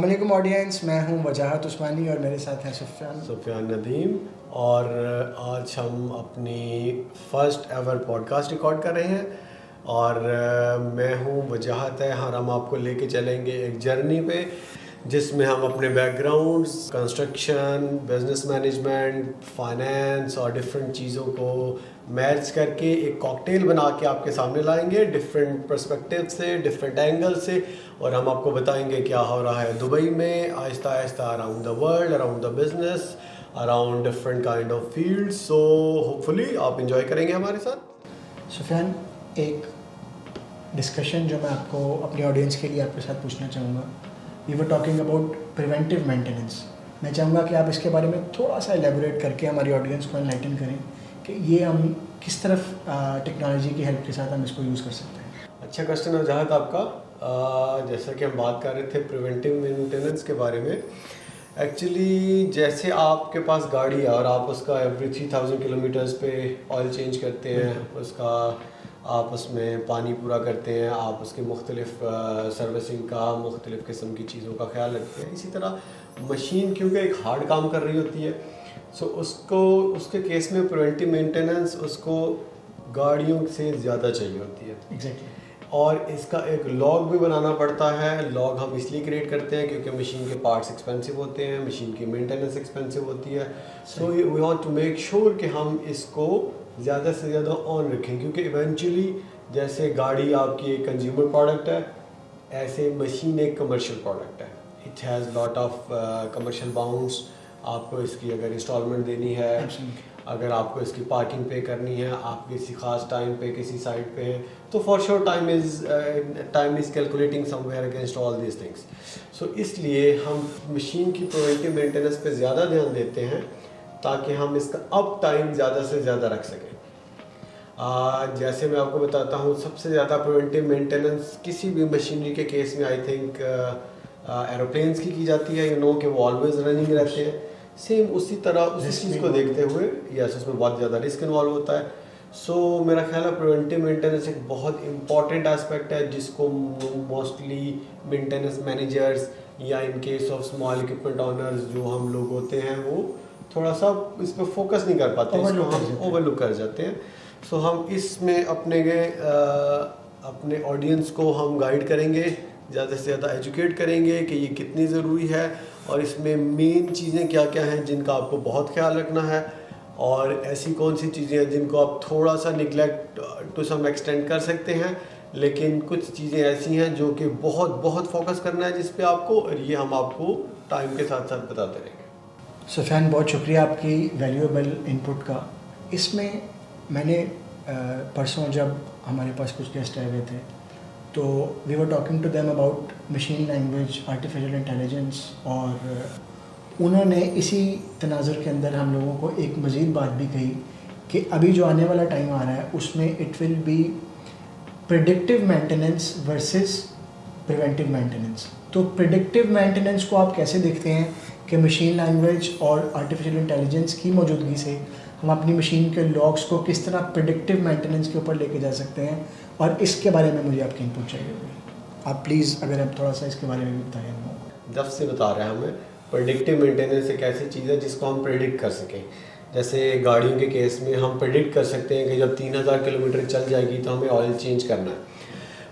अस्सलामुअलैकुम ऑडियंस, मैं हूं वजाहत उस्मानी और मेरे साथ हैं सुफियान नदीम। और आज हम अपनी फ़र्स्ट एवर पॉडकास्ट रिकॉर्ड कर रहे हैं और मैं हूं वजाहत है। और हम आपको लेके चलेंगे एक जर्नी पे जिसमें हम अपने backgrounds, construction, business management, finance और डिफरेंट चीज़ों को मैच करके एक कॉकटेल बना के आपके सामने लाएंगे डिफरेंट पर्सपेक्टिव से, डिफरेंट एंगल से। और हम आपको बताएंगे क्या हो रहा है दुबई में, Aahista Aahista around the world, around the business, around different kind of field. So hopefully आप इंजॉय करेंगे हमारे साथ। सुफियान, एक डिस्कशन जो मैं आपको अपनी ऑडियंस के लिए आपके साथ पूछना चाहूँगा, we were talking about preventive maintenance. मैं चाहूँगा कि आप इसके बारे में थोड़ा सा एलेबोरेट करके हमारी ऑडियंस को एनलाइटन करें कि ये हम किस तरफ टेक्नोलॉजी की हेल्प के साथ हम इसको यूज़ कर सकते हैं। अच्छा क्वेश्चन है जहाँ आपका। जैसा कि हम बात कर रहे थे प्रिवेंटिव मेंटेनेंस के बारे में। एक्चुअली जैसे आपके पास गाड़ी है और आप उसका एवरी 3000 किलोमीटर्स पे ऑयल चेंज करते हैं, उसका आप उसमें पानी पूरा करते हैं, आप उसके मुख्तलिफ सर्विसिंग का, मुख्तलिफ किस्म की चीज़ों का ख्याल रखते हैं। इसी तरह मशीन क्योंकि एक हार्ड काम कर रही होती है, सो उसको उसके केस में प्रिवेंटिव मेंटेनेंस उसको गाड़ियों से ज़्यादा चाहिए होती है। एग्जैक्टली। और इसका एक लॉग भी बनाना पड़ता है। लॉग हम इसलिए क्रिएट करते हैं क्योंकि मशीन के पार्ट्स एक्सपेंसिव होते हैं, मशीन की मेंटेनेंस एक्सपेंसिव होती है। So we want to make sure कि हम इसको ज़्यादा से ज़्यादा ऑन रखें, क्योंकि इवेंचुअली जैसे गाड़ी आपकी एक कंज्यूमर प्रोडक्ट है, ऐसे मशीन एक कमर्शियल प्रोडक्ट है। It has lot of commercial bounds. आपको इसकी अगर इंस्टॉलमेंट देनी है, अगर आपको इसकी पार्किंग पे करनी है, आप किसी खास टाइम पे किसी साइट पे हैं, तो for sure time is calculating somewhere against all these things. So इसलिए हम मशीन की प्रिवेंटिव मेंटेनेंस पे ज़्यादा ध्यान देते हैं ताकि हम इसका अप टाइम ज़्यादा से ज़्यादा रख सकें। जैसे मैं आपको बताता हूँ, सबसे ज़्यादा प्रिवेंटिव मेंटेनेंस किसी भी मशीनरी के केस में आई थिंक एरोप्लेन्स की जाती है। यू नो कि वो ऑलवेज रनिंग रहते हैं। सेम उसी तरह उसी चीज़ को देखते हुए यस उसमें बहुत ज़्यादा रिस्क इन्वॉल्व होता है। सो मेरा ख्याल है प्रिवेंटिव मेंटेनेंस एक बहुत इंपॉर्टेंट एस्पेक्ट है जिसको मोस्टली मेंटेनेंस मैनेजर्स या in case of small equipment honours जो हम लोग होते हैं वो थोड़ा सा इस पर फोकस नहीं कर पाते, इसको हम ओवरलुक कर जाते हैं। सो हम इसमें अपने ऑडियंस को हम गाइड करेंगे, ज़्यादा से ज़्यादा एजुकेट करेंगे कि ये कितनी ज़रूरी है और इसमें मेन चीज़ें क्या क्या हैं जिनका आपको बहुत ख्याल रखना है, और ऐसी कौन सी चीज़ें हैं जिनको आप थोड़ा सा निगलेक्ट टू सम एक्सटेंड कर सकते हैं, लेकिन कुछ चीज़ें ऐसी हैं जो कि बहुत बहुत फोकस करना है जिस पे आपको, और ये हम आपको टाइम के साथ साथ बताते रहेंगे। सुफियान, बहुत शुक्रिया आपकी वैल्यूएबल इनपुट का। इसमें मैंने परसों जब हमारे पास कुछ गेस्ट आए हुए थे तो we were talking to them about machine language, artificial intelligence, और उन्होंने इसी तनाजुर के अंदर हम लोगों को एक मज़ीद बात भी कही कि अभी जो आने वाला टाइम आ रहा है उसमें it will be predictive maintenance versus preventive maintenance. तो प्रिडिक्टिव मेंटेनेंस को आप कैसे देखते हैं कि मशीन लैंग्वेज और आर्टिफिशियल इंटेलिजेंस की मौजूदगी से हम अपनी मशीन के लॉग्स को किस तरह प्रिडिक्टिव मेंटेनेंस के ऊपर लेके जा सकते हैं, और इसके बारे में मुझे आपकी इनपुट चाहिए होगी। आप प्लीज़ अगर आप थोड़ा सा इसके बारे में भी बताएं हम लोगों को। जब से बता रहे हैं हमें प्रेडिक्टिव मेंटेनेंस एक ऐसी चीज़ है जिसको हम प्रेडिक्ट कर सकें। जैसे गाड़ियों के केस में हम प्रेडिक्ट कर सकते हैं कि जब 3000 किलोमीटर चल जाएगी तो हमें ऑयल चेंज करना है।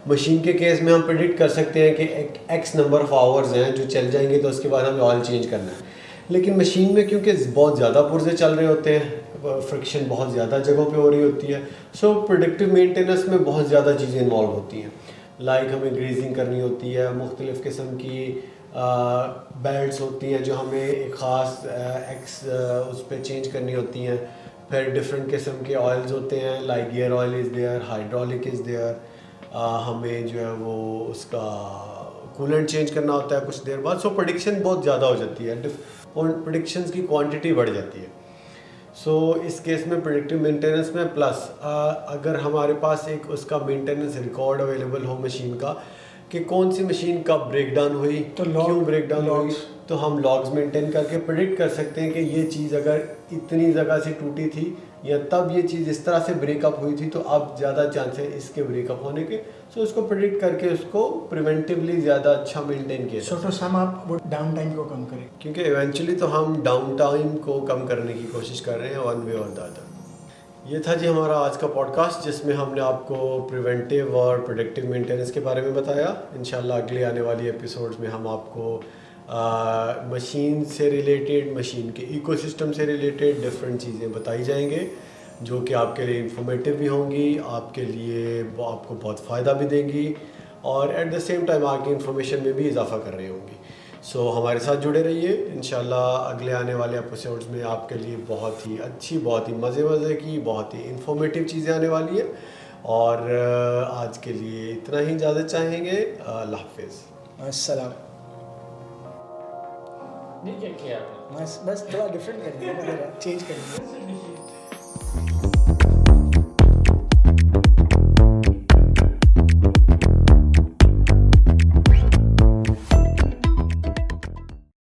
मशीन के केस में हम प्रेडिक्ट कर सकते हैं कि एक एक्स नंबर ऑफ आवर्स हैं जो चल जाएंगे तो उसके बाद हमें ऑयल चेंज करना है। लेकिन मशीन में क्योंकि बहुत ज़्यादा पुर्जे चल रहे होते हैं, फ्रिक्शन बहुत ज़्यादा जगहों पे हो रही होती है, सो प्रेडिक्टिव मेंटेनेंस में बहुत ज़्यादा चीज़ें इन्वॉल्व होती हैं। लाइक हमें ग्रीजिंग करनी होती है, मुख्तलिफ़ किस्म की बेल्ट्स होती हैं जो हमें एक ख़ास एक्स उस पर चेंज करनी होती हैं। फिर डिफरेंट किस्म के ऑयल्स होते हैं, like gear oil is there, hydraulic is there. हमें जो है वो उसका कूलेंट चेंज करना होता है कुछ देर बाद। सो प्रेडिक्शन बहुत ज़्यादा हो जाती है और प्रेडिक्शंस की क्वांटिटी बढ़ जाती है। सो इस केस में प्रेडिक्टिव मेंटेनेंस में प्लस अगर हमारे पास एक उसका मेंटेनेंस रिकॉर्ड अवेलेबल हो मशीन का कि कौन सी मशीन कब ब्रेक डाउन हुई, तो क्यों ब्रेक डाउन हुई, तो हम लॉग्स मेंटेन करके प्रिडिक्ट कर सकते हैं कि ये चीज़ अगर इतनी जगह से टूटी थी या तब ये चीज़ इस तरह से ब्रेकअप हुई थी तो अब ज़्यादा चांस है इसके ब्रेकअप होने के। सो उसको प्रिडिक्ट करके उसको प्रिवेंटिवली ज़्यादा अच्छा मेंटेन किया सो टू सम आप वो डाउन टाइम को कम करें, क्योंकि इवेंचुअली तो हम डाउन टाइम को कम करने की कोशिश कर रहे हैं वन वे और द अदर। ये था जी हमारा आज का पॉडकास्ट जिसमें हमने आपको प्रिवेंटिव और प्रोडक्टिव मेंटेनेंस के बारे में बताया। इंशाल्लाह अगले आने वाली एपिसोड्स में हम आपको मशीन से रिलेटेड, मशीन के इकोसिस्टम से रिलेटेड डिफरेंट चीज़ें बताई जाएंगे जो कि आपके लिए इंफॉर्मेटिव भी होंगी, आपके लिए आपको बहुत फ़ायदा भी देंगी और एट द सेम टाइम आपकी इंफॉर्मेशन में भी इजाफा कर रही होंगी। सो हमारे साथ जुड़े रहिए। इंशाल्लाह अगले आने वाले एपिसोड्स में आपके लिए बहुत ही अच्छी, बहुत ही मज़े की, बहुत ही इंफॉर्मेटिव चीज़ें आने वाली है। और आज के लिए इतना ही इजाज़त चाहेंगे। अल्लाह हाफिज़। अस्सलाम। नहीं क्या किया बस थोड़ा डिफरेंट कर दिया, चेंज कर दिया।